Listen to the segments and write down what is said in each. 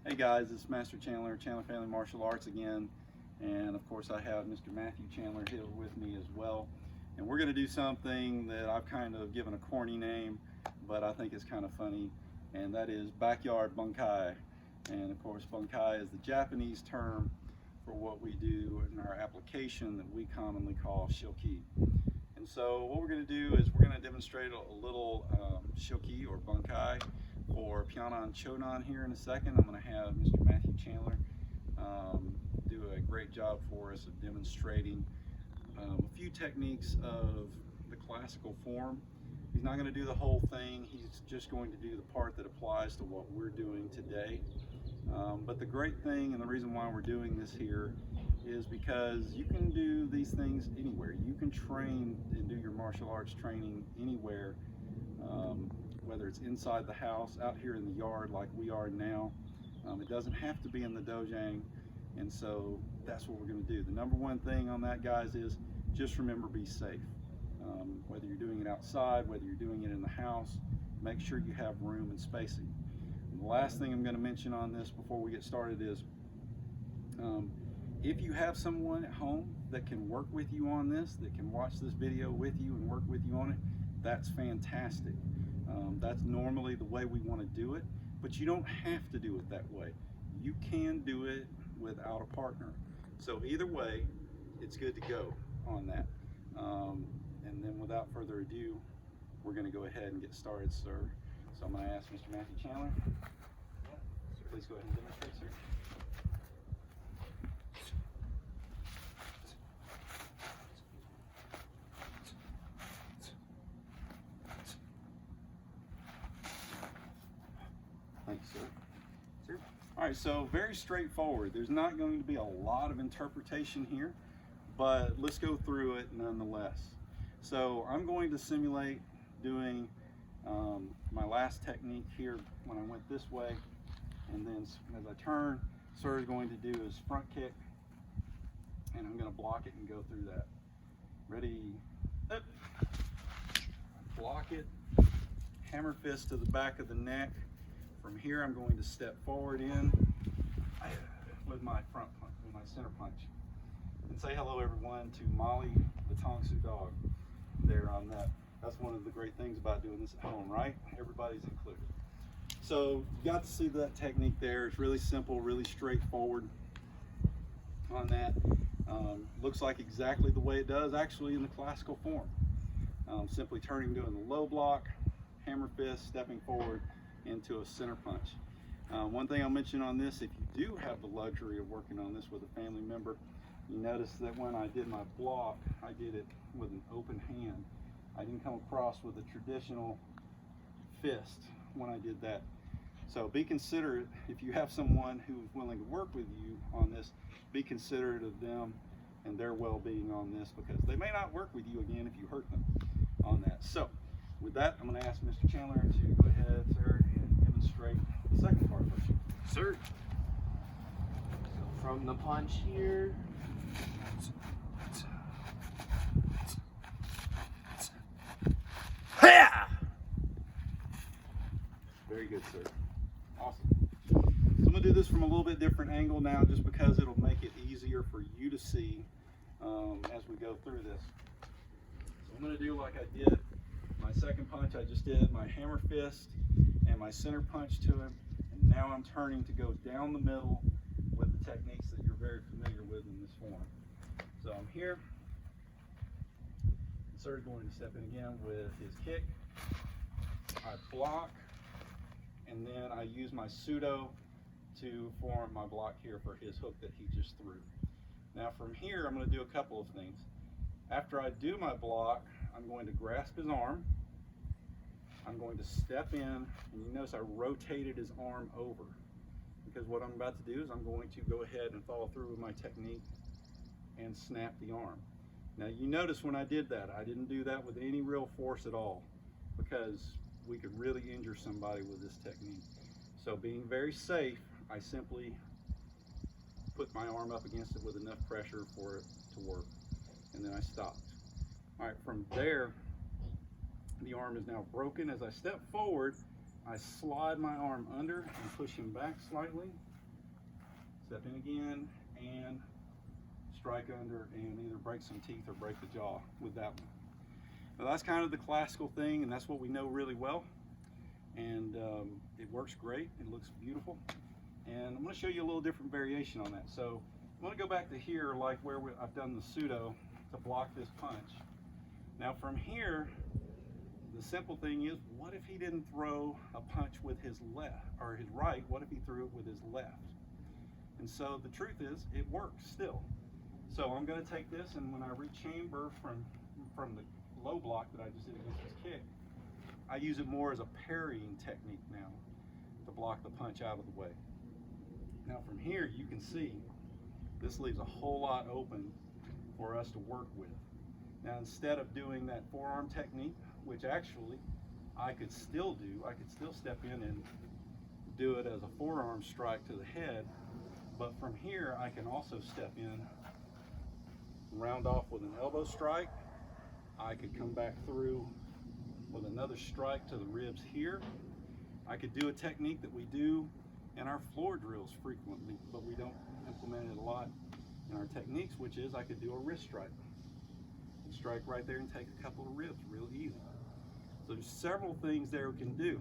Hey guys, it's Master Chandler, Chandler Family Martial Arts again, and of course I have Mr. Matthew Chandler here with me as well. And we're going to do something that I've kind of given a corny name, but I think it's kind of funny, and that is backyard bunkai. And of course bunkai is the Japanese term for what we do in our application that we commonly call Shil Ki. And so what we're going to do is we're going to demonstrate a little Shil Ki or bunkai for Pyanan Chonan here in a second. I'm going to have Mr. Matthew Chandler do a great job for us of demonstrating a few techniques of the classical form. He's not going to do the whole thing, he's just going to do the part that applies to what we're doing today. But the great thing and the reason why we're doing this here is because you can do these things anywhere. You can train and do your martial arts training anywhere, whether it's inside the house, out here in the yard like we are now. It doesn't have to be in the dojang, and so that's what we're going to do. The number one thing on that, guys, is just remember, be safe. Whether you're doing it outside, whether you're doing it in the house, make sure you have room and spacing. And the last thing I'm going to mention on this before we get started is if you have someone at home that can work with you on this, that can watch this video with you and work with you on it, that's fantastic. That's normally the way we want to do it, but you don't have to do it that way. You can do it without a partner. So either way, it's good to go on that. And then without further ado, we're going to go ahead and get started, sir. So I'm going to ask Mr. Matthew Chandler. Please go ahead and demonstrate, sir. Thank you, sir. All right, so very straightforward. There's not going to be a lot of interpretation here, but let's go through it nonetheless. So I'm going to simulate doing my last technique here when I went this way, and then as I turn, sir is going to do his front kick, and I'm going to block it and go through that. Ready, up, block it, hammer fist to the back of the neck. From here, I'm going to step forward in with my front punch, with my center punch. And say hello, everyone, to Molly, the Tang Soo dog. There on that. That's one of the great things about doing this at home, right? Everybody's included. So you got to see that technique there. It's really simple, really straightforward on that. Looks like exactly the way it does actually in the classical form. Simply turning, doing the low block, hammer fist, stepping forward into a center punch. One thing I'll mention on this, if you do have the luxury of working on this with a family member, you notice that when I did my block, I did it with an open hand. I didn't come across with a traditional fist when I did that. So be considerate, if you have someone who's willing to work with you on this, be considerate of them and their well-being on this, because they may not work with you again if you hurt them on that. So with that, I'm going to ask Mr. Chandler to go ahead, sir, and demonstrate the second part of our shoot. Sir. So from the punch here. Very good, sir. Awesome. So I'm going to do this from a little bit different angle now, just because it'll make it easier for you to see as we go through this. So I'm going to do like I did my second punch. I just did my hammer fist and my center punch to him, and now I'm turning to go down the middle with the techniques that you're very familiar with in this form. So I'm here. The sir is going to step in again with his kick. I block, and then I use my pseudo to form my block here for his hook that he just threw. Now from here, I'm going to do a couple of things. After I do my block, I'm going to grasp his arm. I'm going to step in, and you notice I rotated his arm over, because what I'm about to do is I'm going to go ahead and follow through with my technique and snap the arm. Now you notice when I did that, I didn't do that with any real force at all, because we could really injure somebody with this technique. So being very safe, I simply put my arm up against it with enough pressure for it to work, and then I stopped. All right, from there, the arm is now broken. As I step forward, I slide my arm under and push him back slightly, step in again, and strike under and either break some teeth or break the jaw with that one. Now that's kind of the classical thing, and that's what we know really well. And it works great, it looks beautiful. And I'm going to show you a little different variation on that. So I'm going to go back to here, like where I've done the pseudo to block this punch. Now from here, the simple thing is, what if he didn't throw a punch with his left, or his right? What if he threw it with his left? And so the truth is, it works still. So I'm going to take this, and when I rechamber from the low block that I just did against his kick, I use it more as a parrying technique now to block the punch out of the way. Now from here, you can see this leaves a whole lot open for us to work with. Now instead of doing that forearm technique, which actually I could still do, I could still step in and do it as a forearm strike to the head, but from here I can also step in, round off with an elbow strike. I could come back through with another strike to the ribs here. I could do a technique that we do in our floor drills frequently, but we don't implement it a lot in our techniques, which is I could do a wrist strike. And strike right there and take a couple of ribs real easy. So there's several things there we can do.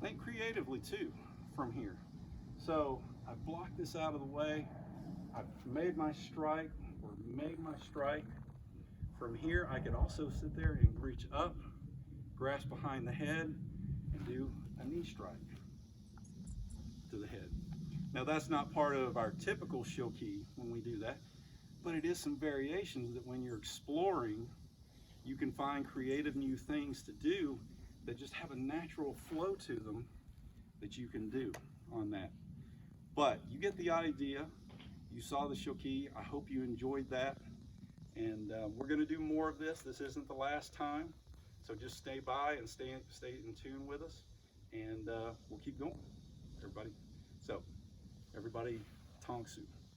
Think creatively too from here. So I blocked this out of the way. I've made my strike, or made my strike. From here, I could also sit there and reach up, grasp behind the head, and do a knee strike to the head. Now that's not part of our typical Shil Ki when we do that, but it is some variations that when you're exploring, you can find creative new things to do that just have a natural flow to them that you can do on that. But you get the idea. You saw the Shil Ki. I hope you enjoyed that. And we're going to do more of this. This isn't the last time. So just stay by and stay in tune with us. And we'll keep going, everybody. So, everybody, Tang Soo Do.